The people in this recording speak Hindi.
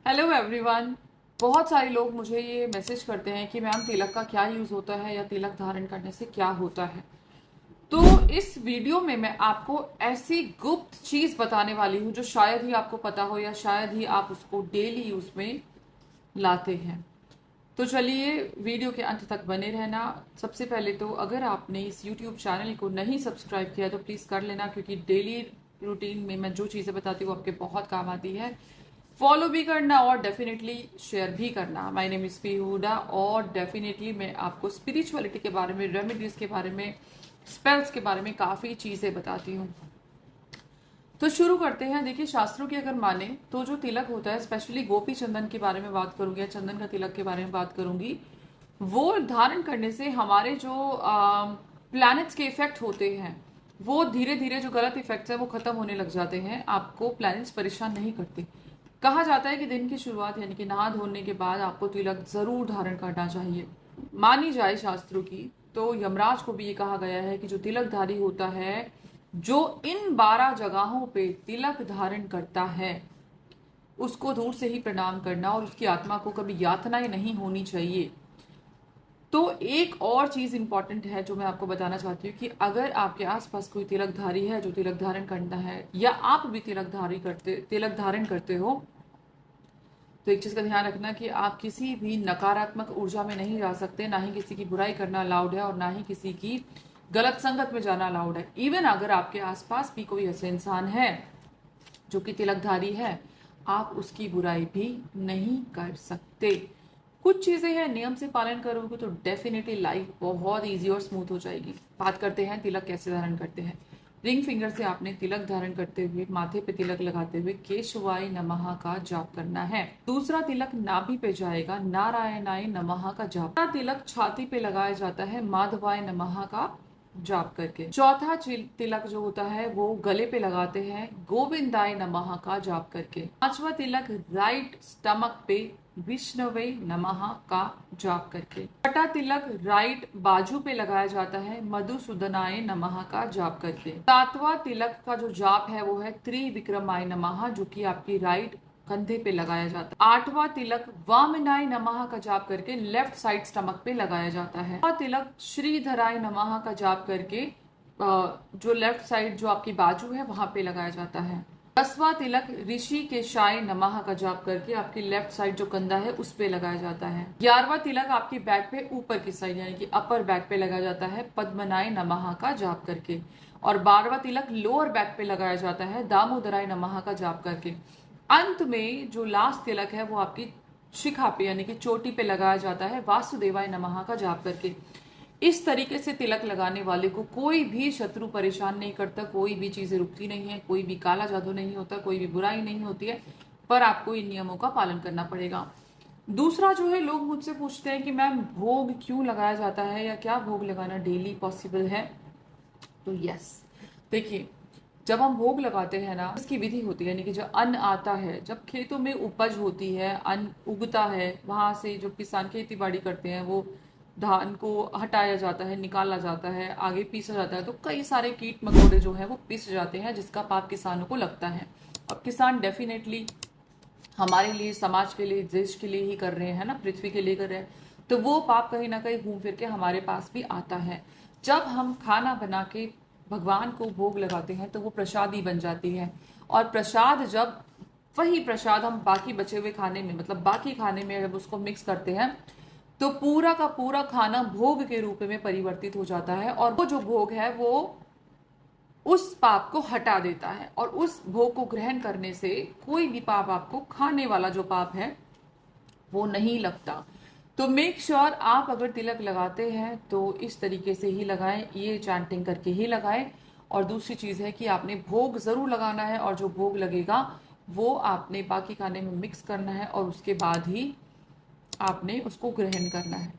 Hello everyone. बहुत सारे लोग मुझे ये मैसेज करते हैं कि मैम तिलक का क्या यूज़ होता है या तिलक धारण करने से क्या होता है। तो इस वीडियो में मैं आपको ऐसी गुप्त चीज़ बताने वाली हूँ जो शायद ही आपको पता हो या शायद ही आप उसको डेली यूज़ में लाते हैं। तो चलिए वीडियो के अंत तक बने रहना। सबसे पहले तो अगर आपने इस यूट्यूब चैनल को नहीं सब्सक्राइब किया तो प्लीज़ कर लेना, क्योंकि डेली रूटीन में मैं जो चीज़ें बताती हूँ वो आपके बहुत काम आती है। फॉलो भी करना और डेफिनेटली शेयर भी करना। माय नेम इज़ पीहूडा और डेफिनेटली मैं आपको स्पिरिचुअलिटी के बारे में, रेमेडीज के बारे में, स्पेल्स के बारे में काफ़ी चीज़ें बताती हूँ। तो शुरू करते हैं। देखिए, शास्त्रों की अगर माने तो जो तिलक होता है, स्पेशली गोपी चंदन के बारे में बात करूंगी या चंदन का तिलक के बारे में बात करूंगी, वो धारण करने से हमारे जो प्लैनेट्स के इफेक्ट होते हैं वो धीरे धीरे, जो गलत इफेक्ट्स है वो खत्म होने लग जाते हैं। आपको प्लैनेट्स परेशान नहीं करते। कहा जाता है कि दिन की शुरुआत यानी कि नहा धोने के बाद आपको तिलक जरूर धारण करना चाहिए। मानी जाए शास्त्रों की तो यमराज को भी ये कहा गया है कि जो तिलकधारी होता है, जो इन 12 जगहों पे तिलक धारण करता है, उसको दूर से ही प्रणाम करना और उसकी आत्मा को कभी यातनाएं नहीं होनी चाहिए। तो एक और चीज इंपॉर्टेंट है जो मैं आपको बताना चाहती हूँ कि अगर आपके आसपास कोई तिलकधारी है जो तिलक धारण करना है, या आप भी तिलक धारण करते हो, तो एक चीज का ध्यान रखना कि आप किसी भी नकारात्मक ऊर्जा में नहीं जा सकते। ना ही किसी की बुराई करना अलाउड है और ना ही किसी की गलत संगत में जाना अलाउड है। इवन अगर आपके आसपास भी कोई ऐसा इंसान है जो कि तिलकधारी है, आप उसकी बुराई भी नहीं कर सकते। कुछ चीजें हैं, नियम से पालन करोगे तो डेफिनेटली लाइफ बहुत इजी और स्मूथ हो जाएगी। बात करते हैं तिलक कैसे धारण करते हैं। रिंग फिंगर से आपने तिलक धारण करते हुए, माथे पे तिलक लगाते हुए केशवाय नमः का जाप करना है। दूसरा तिलक नाभि पे जाएगा, नारायणाय नमः का जाप। तीसरा तिलक छाती पे लगाया जाता है, माधवाय नमः का जाप करके। चौथा तिलक जो होता है वो गले पे लगाते हैं, गोविंदाय नमः का जाप करके। पांचवा तिलक राइट स्टमक पे, विष्णवे नमः का जाप करके। छठा तिलक राइट बाजू पे लगाया जाता है, मधुसूदनाय नमः का जाप करके। सातवां तिलक का जो जाप है वो है त्रिविक्रमाय नमः, जो कि आपकी राइट कंधे पे लगाया जाता है। आठवां तिलक वामनाय नमः का जाप करके लेफ्ट साइड स्टमक पे लगाया जाता है। नौवां तिलक श्रीधराय नमः का जाप करके जो लेफ्ट साइड, जो आपकी बाजू है, वहां पे लगाया जाता है। 10वां तिलक ऋषि के शाय नमः का जाप करके आपकी लेफ्ट साइड जो कंधा है उस पे लगाया जाता है। 11वां तिलक आपकी बैक पे ऊपर की साइड यानी कि अपर बैक पे लगाया जाता है, पद्मनाय नमः का जाप करके। और 12वां तिलक लोअर बैक पे लगाया जाता है, दामोदराय नमः का जाप करके। अंत में जो लास्ट तिलक है वो आपकी शिखा पे यानी कि चोटी पे लगाया जाता है, वासुदेवाय नमः का जाप करके। इस तरीके से तिलक लगाने वाले को कोई भी शत्रु परेशान नहीं करता, कोई भी चीजें रुकती नहीं है, कोई भी काला जादू नहीं होता, कोई भी बुराई नहीं होती है। पर आपको इन नियमों का पालन करना पड़ेगा। दूसरा जो है, लोग मुझसे पूछते हैं कि मैम भोग क्यों लगाया जाता है या क्या भोग लगाना डेली पॉसिबल है। तो यस, देखिए, जब हम भोग लगाते हैं ना, इसकी विधि होती है, यानी कि जो अन्न आता है, जब खेतों में उपज होती है, अन्न उगता है, वहां से जो किसान खेती बाड़ी करते हैं वो धान को हटाया जाता है, निकाला जाता है, आगे पीसा जाता है, तो कई सारे कीट मकोड़े जो है वो पिस जाते हैं, जिसका पाप किसानों को लगता है। और किसान डेफिनेटली हमारे लिए, समाज के लिए, देश के लिए ही कर रहे हैं ना, पृथ्वी के लिए कर रहे हैं। तो वो पाप कहीं ना कहीं घूम फिर के हमारे पास भी आता है। जब हम खाना बना के भगवान को भोग लगाते हैं तो वो प्रसादी बन जाती है। और प्रसाद, जब वही प्रसाद हम बाकी बचे हुए खाने में, मतलब बाकी खाने में जब उसको मिक्स करते हैं, तो पूरा का पूरा खाना भोग के रूप में परिवर्तित हो जाता है। और वो जो भोग है वो उस पाप को हटा देता है, और उस भोग को ग्रहण करने से कोई भी पाप, आपको खाने वाला जो पाप है वो नहीं लगता। तो मेक श्योर आप अगर तिलक लगाते हैं तो इस तरीके से ही लगाएं, ये चैंटिंग करके ही लगाएं। और दूसरी चीज है कि आपने भोग जरूर लगाना है, और जो भोग लगेगा वो आपने बाकी खाने में मिक्स करना है और उसके बाद ही आपने उसको ग्रहण करना है।